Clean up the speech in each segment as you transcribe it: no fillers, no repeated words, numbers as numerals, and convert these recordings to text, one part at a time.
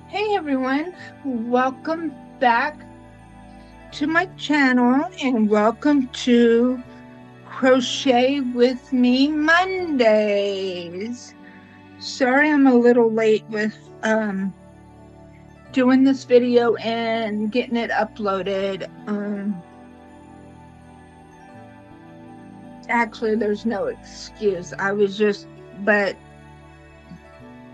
Hey everyone, welcome back to my channel and welcome to Crochet With Me Mondays. Sorry I'm a little late with doing this video and getting it uploaded. Actually there's no excuse. But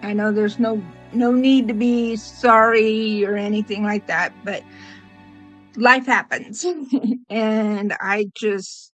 I know there's no need to be sorry or anything like that, but life happens. And I just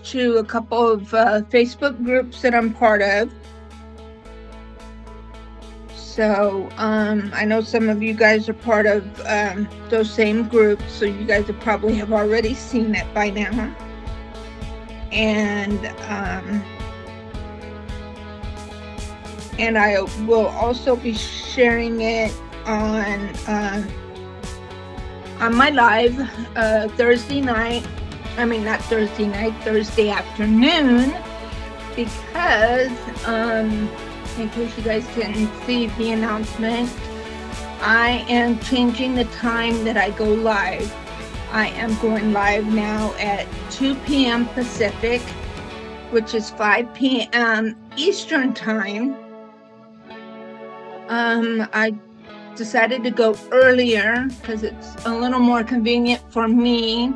to a couple of Facebook groups that I'm part of. So I know some of you guys are part of those same groups, so you guys probably have already seen it by now. And I will also be sharing it on my live Thursday night. I mean, not Thursday night, Thursday afternoon, because in case you guys didn't see the announcement, I am changing the time that I go live. I am going live now at 2 p.m. Pacific, which is 5 p.m. Eastern time. I decided to go earlier because it's a little more convenient for me.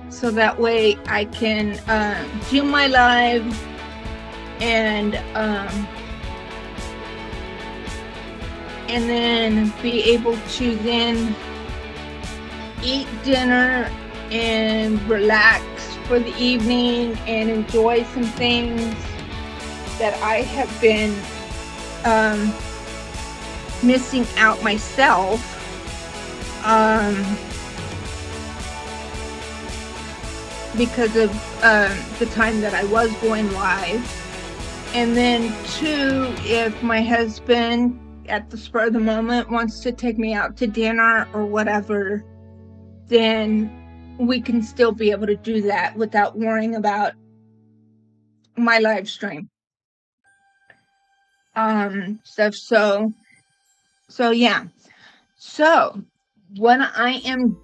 So that way I can do my live and then be able to then eat dinner and relax for the evening and enjoy some things that I have been missing out myself. Because of the time that I was going live. And then two, if my husband at the spur of the moment wants to take me out to dinner or whatever, then we can still be able to do that without worrying about my live stream stuff. So yeah. So what I am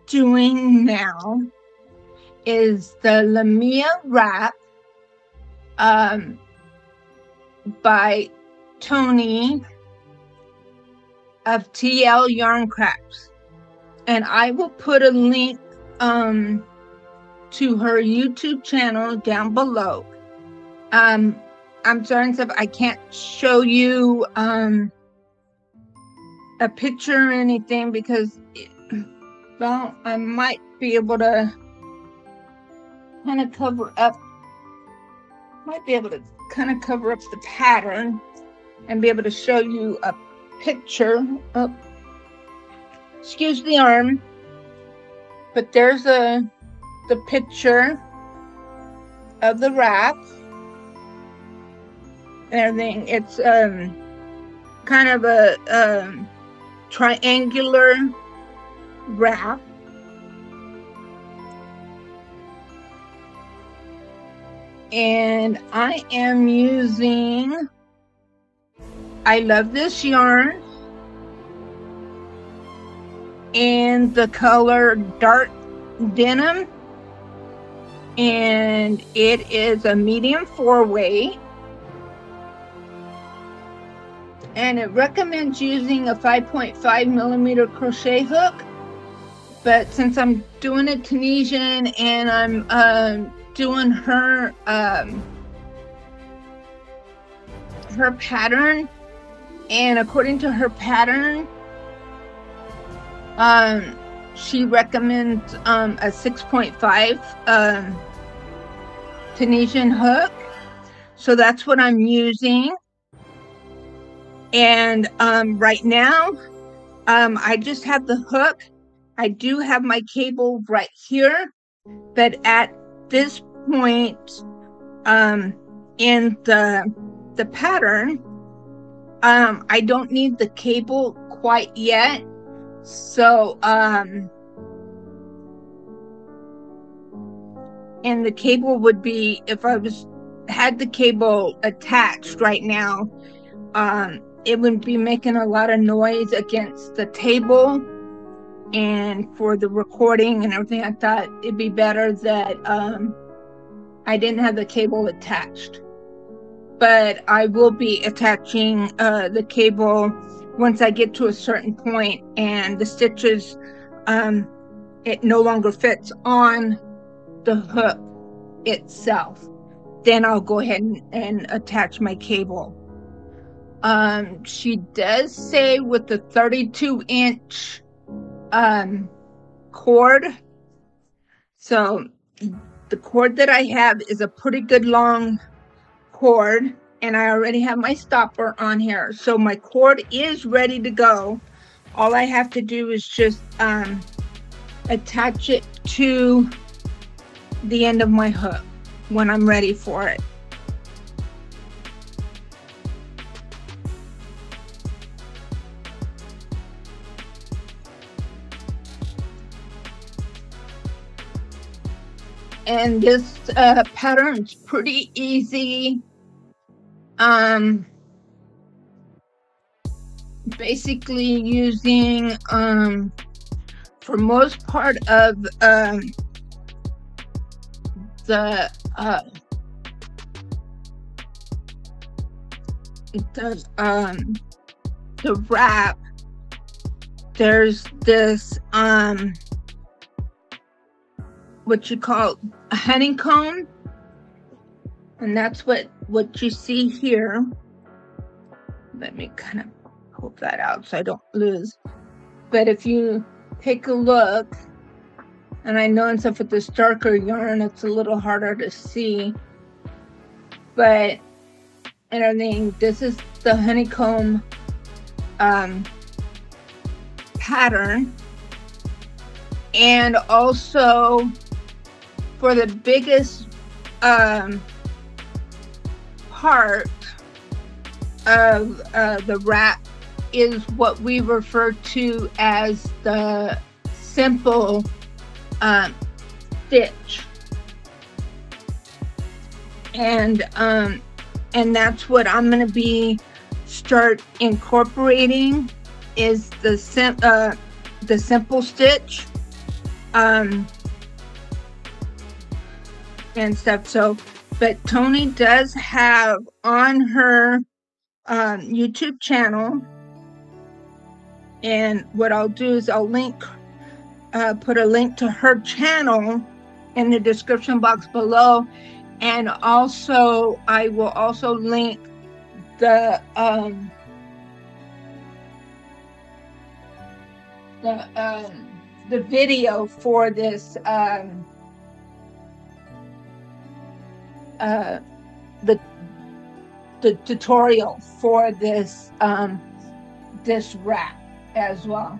doing now is the Lamia wrap by Tony of TL Yarn Crafts, and I will put a link to her YouTube channel down below. I'm sorry if I can't show you a picture or anything because well, I might be able to kind of cover up the pattern and be able to show you a picture. Oh, excuse the arm, but there's the picture of the wrap. and everything. It's kind of a triangular wrap. And I am using I Love This yarn in the color dark denim, and it is a medium 4-weight, and it recommends using a 5.5 millimeter crochet hook, but since I'm doing a Tunisian and I'm doing her pattern, and according to her pattern, she recommends a 6.5 Tunisian hook, so that's what I'm using. And right now, I just have the hook. I do have my cable right here, but at this point in the pattern, I don't need the cable quite yet. So and the cable would be, if I had the cable attached right now, it would be making a lot of noise against the table, and for the recording and everything, I thought it'd be better that I didn't have the cable attached. But I will be attaching the cable once I get to a certain point and the stitches, it no longer fits on the hook itself. Then I'll go ahead and attach my cable. She does say with the 32-inch cord. So the cord that I have is a pretty good long cord, and I already have my stopper on here. So my cord is ready to go. All I have to do is just attach it to the end of my hook when I'm ready for it. And this pattern's pretty easy. Basically using for most part of the wrap, there's this what you call a honeycomb, and that's what you see here. Let me kind of pull that out so I don't lose. But if you take a look, and I know and stuff with this darker yarn, it's a little harder to see, but and everything, this is the honeycomb pattern. And also for the biggest part of the wrap is what we refer to as the simple stitch, and that's what I'm going to be start incorporating, is the simple stitch and stuff. So, but Tony does have on her YouTube channel, and what I'll do is I'll put a link to her channel in the description box below, and also I will also link the video for this the tutorial for this this wrap as well.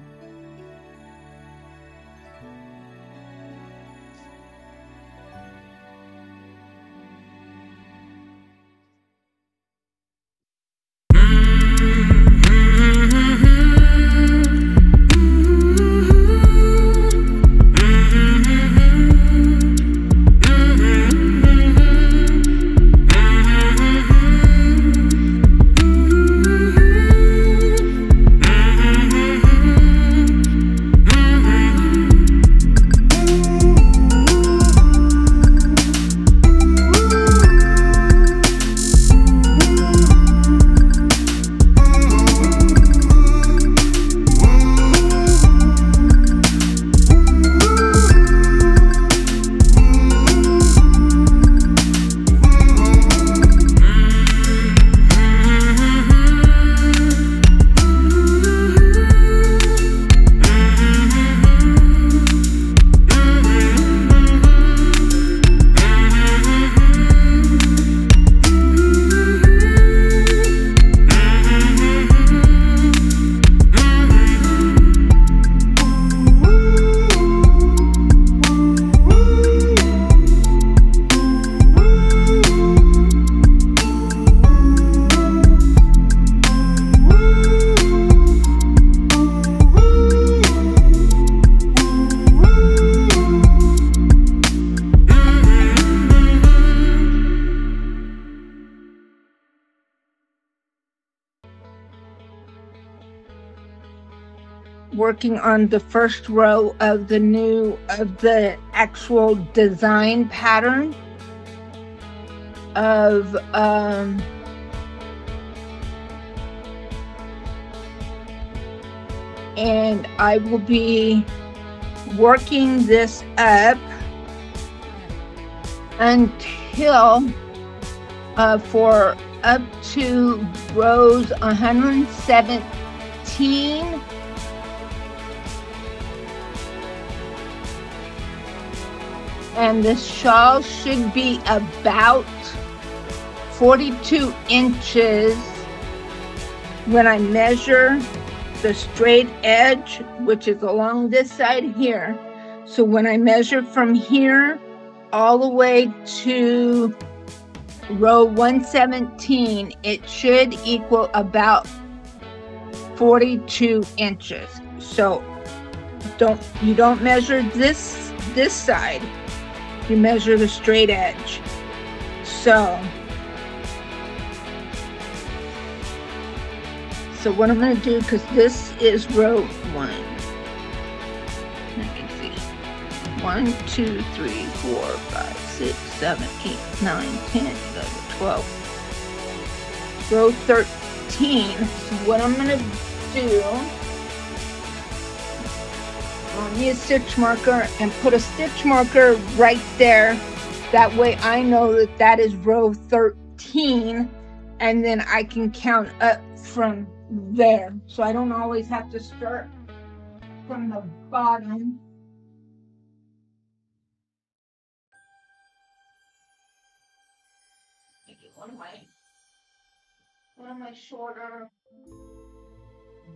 working on the first row of the actual design pattern of and I will be working this up until for up to rows 117 and this shawl should be about 42 inches when I measure the straight edge, which is along this side here. So when I measure from here all the way to row 117, it should equal about 42 inches. So you don't measure this side, you measure the straight edge. So what I'm going to do, because this is row 1. Let me see. 1, 2, 3, 4, 5, 6, 7, 8, 9, 10, 11, 12. Row 13. So what I'm going to do, I'll need a stitch marker and put a stitch marker right there. That way I know that that is row 13, and then I can count up from there. So I don't always have to start from the bottom. One of my shorter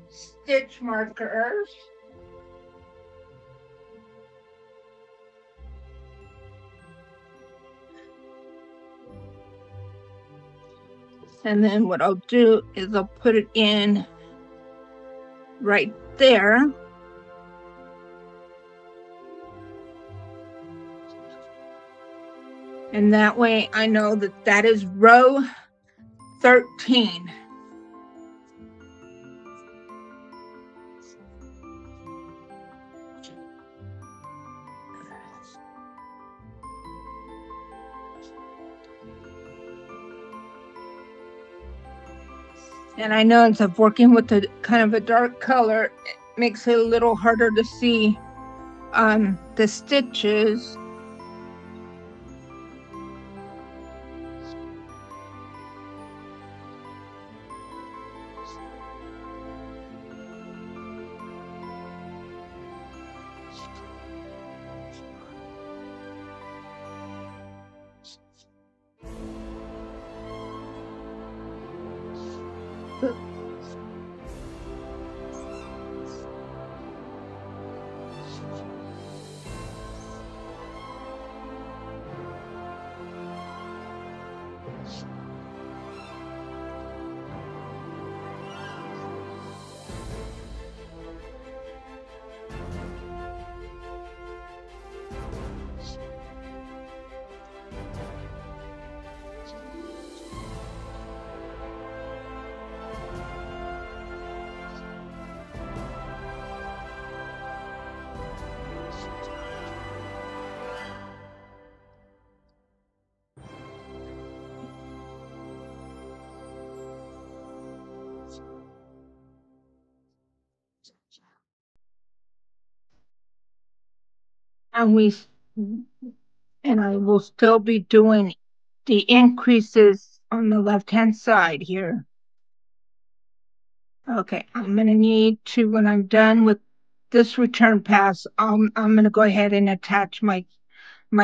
stitch markers. And then what I'll do is I'll put it in right there. And that way I know that that is row 13. And I know instead of working with a kind of a dark color, it makes it a little harder to see the stitches. And I will still be doing the increases on the left-hand side here. Okay, I'm going to need to, when I'm done with this return pass, I'm going to go ahead and attach my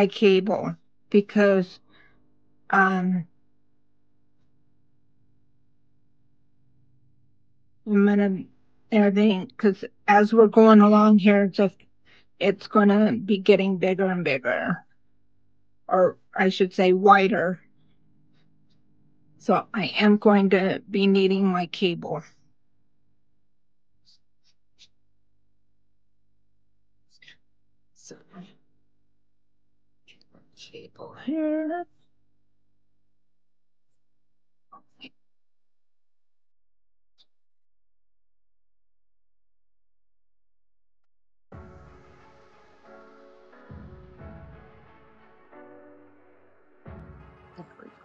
cable, because I'm going to everything, because as we're going along here, it's going to be getting bigger and bigger, or I should say wider. So I am going to be needing my cable. So cable here.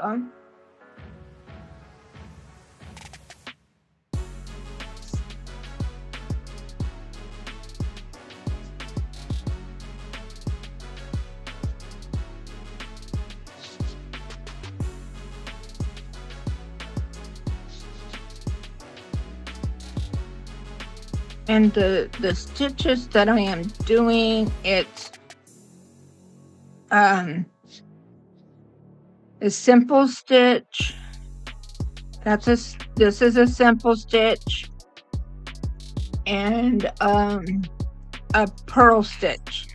go. And the stitches that I am doing, it's a simple stitch. This is a simple stitch, and a purl stitch.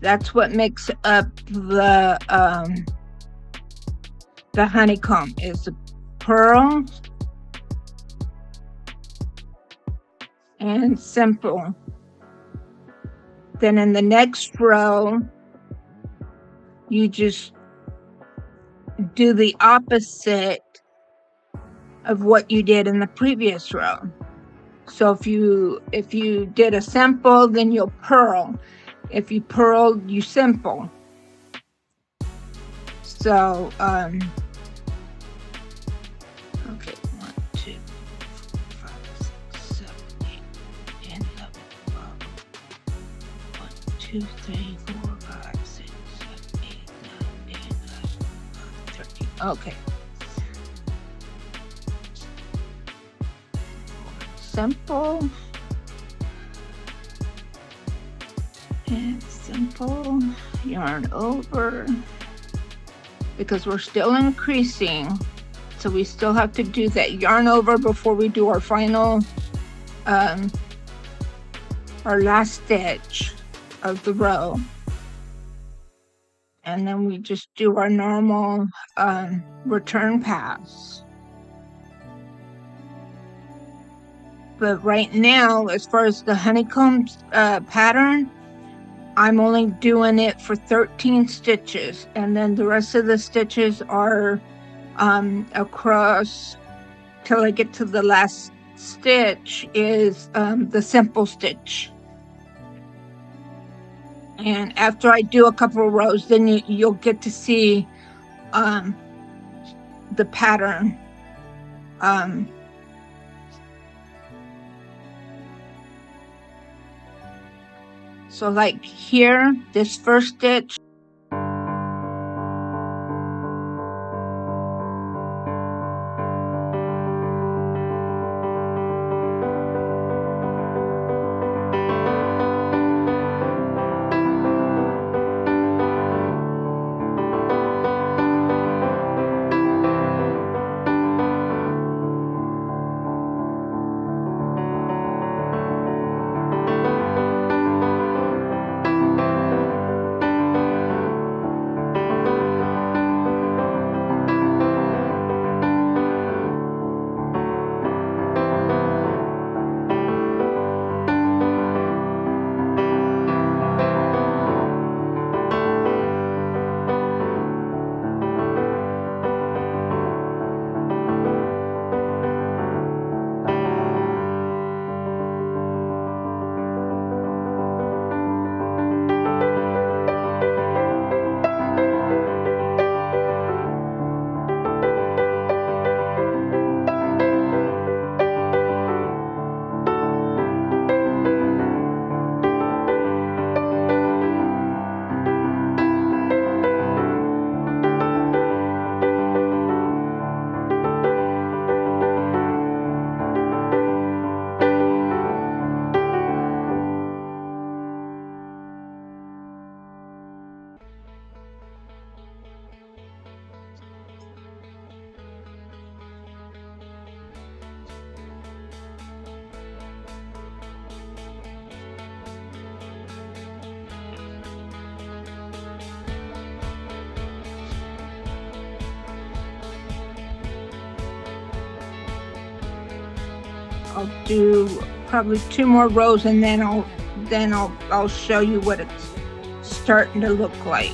That's what makes up the honeycomb, is the purl and simple. Then in the next row, you just do the opposite of what you did in the previous row. So if you did a simple, then you'll purl. If you purl, you simple. So okay, 1, 2, 4, 5, 6, 7, 8, 10, 11, 12. 1, 2, 3, 4, 5, 6, 7, 8, 9, 10, 11, 12, 13. Okay. Simple and simple, yarn over, because we're still increasing, so we still have to do that yarn over before we do our final our last stitch of the row, and then we just do our normal return pass. But right now, as far as the honeycomb pattern, I'm only doing it for 13 stitches, and then the rest of the stitches are across till I get to the last stitch is the simple stitch. And after I do a couple of rows, then you'll get to see the pattern. So like here, this first stitch, I'll do probably 2 more rows, and then I'll show you what it's starting to look like.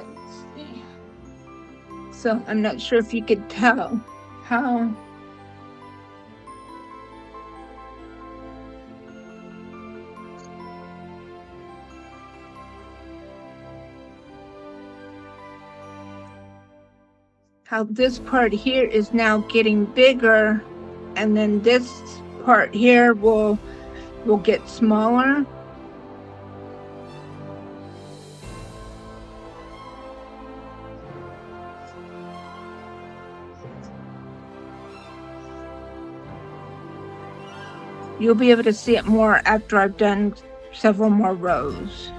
Let's see. So I'm not sure if you could tell how this part here is now getting bigger, and then this part here will get smaller. You'll be able to see it more after I've done several more rows.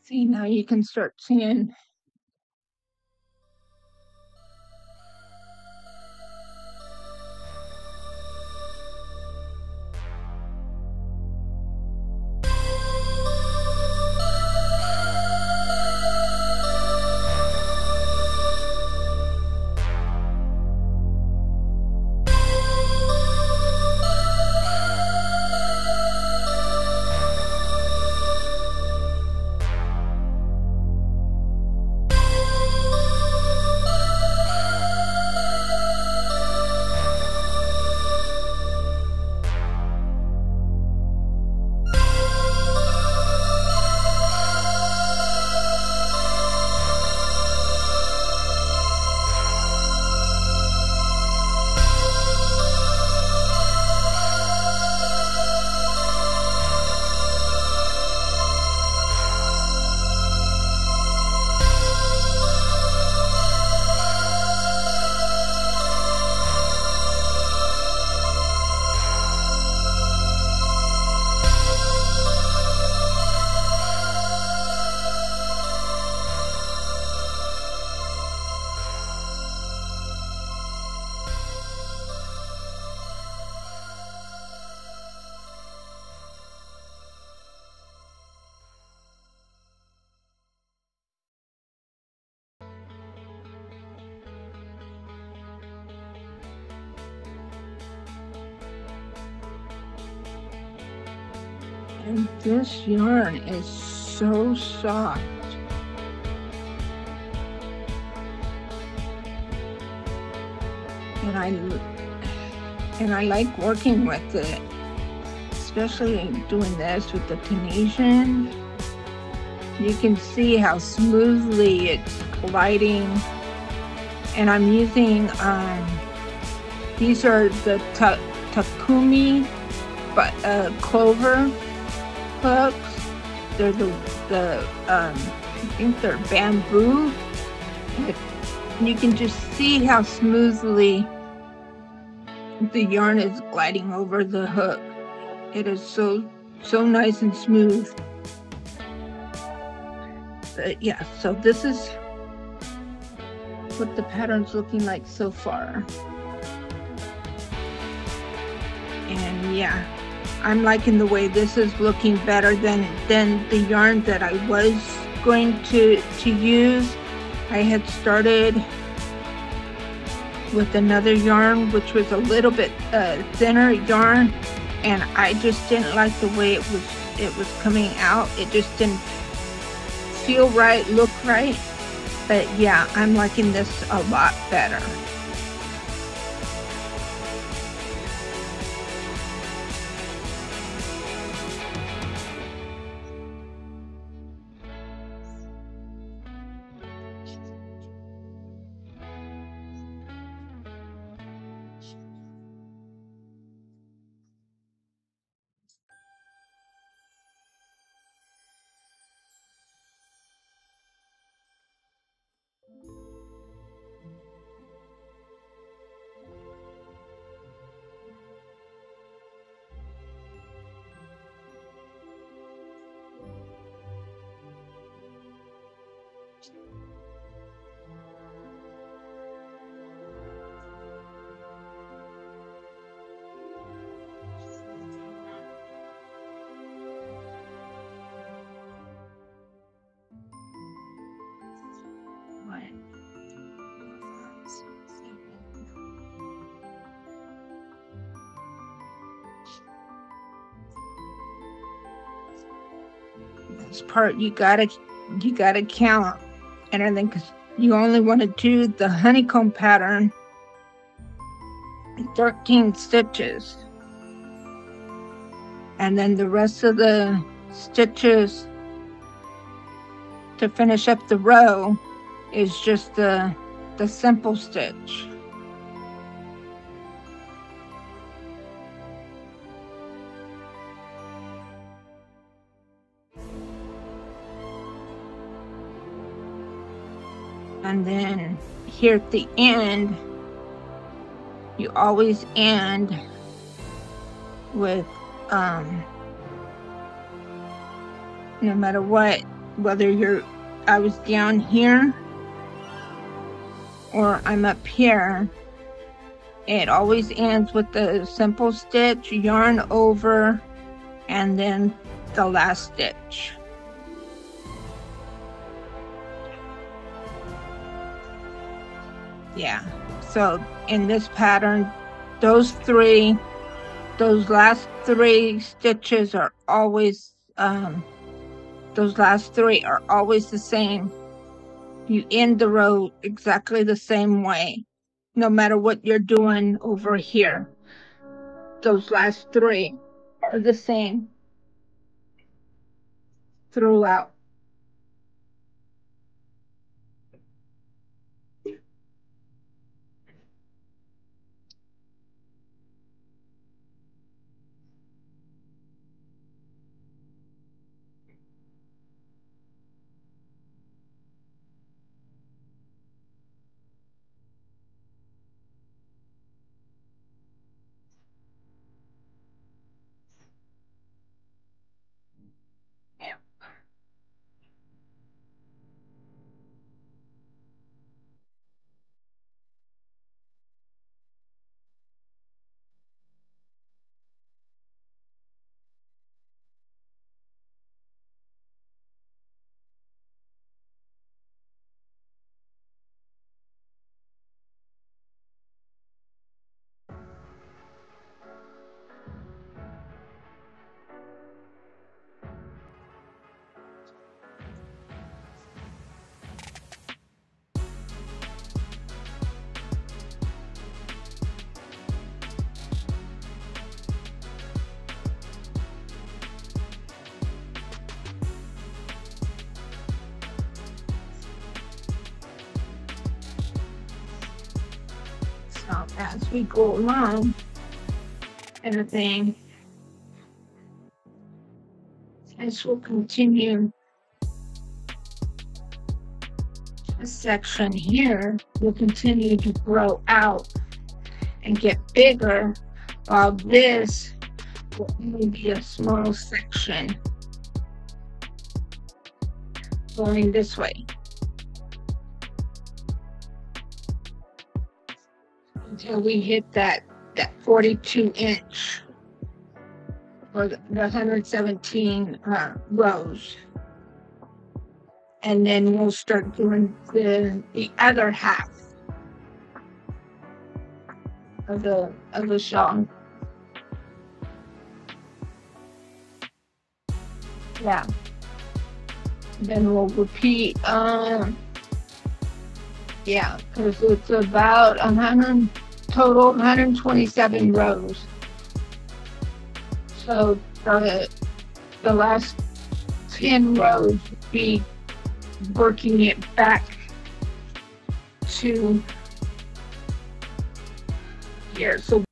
See, now you can start seeing. And this yarn is so soft. And I like working with it, especially doing this with the Tunisian. You can see how smoothly it's gliding. And I'm using, these are the Takumi clover hooks. They're I think they're bamboo. And you can just see how smoothly the yarn is gliding over the hook. It is so nice and smooth. But yeah, so this is what the pattern's looking like so far. And yeah, I'm liking the way this is looking better than the yarn that I was going to use. I had started with another yarn, which was a little bit thinner yarn, and I just didn't like the way it was coming out. It just didn't feel right, look right. But yeah, I'm liking this a lot better. This part you gotta count, and I think you only want to do the honeycomb pattern 13 stitches, and then the rest of the stitches to finish up the row is just the simple stitch. And then here at the end, you always end with, no matter what, whether I was down here or I'm up here, it always ends with the simple stitch, yarn over, and then the last stitch. Yeah, so in this pattern, those last three stitches are always those last three are always the same. You end the row exactly the same way, no matter what you're doing over here. Those last three are the same throughout. So as we go along, everything, this will continue. This section here will continue to grow out and get bigger, while this will only be a small section going this way until we hit that 42 inch or the 117 rows. And then we'll start doing the other half of the shawl. Yeah. Then we'll repeat. Yeah, because it's about 127 rows. So the last 10 rows be working it back to here. So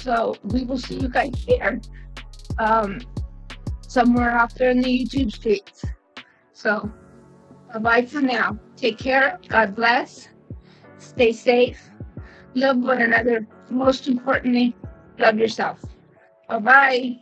So we will see you guys there, um, somewhere out there in the YouTube streets. So bye-bye for now. Take care. God bless. Stay safe. Love one another. Most importantly, love yourself. Bye-bye.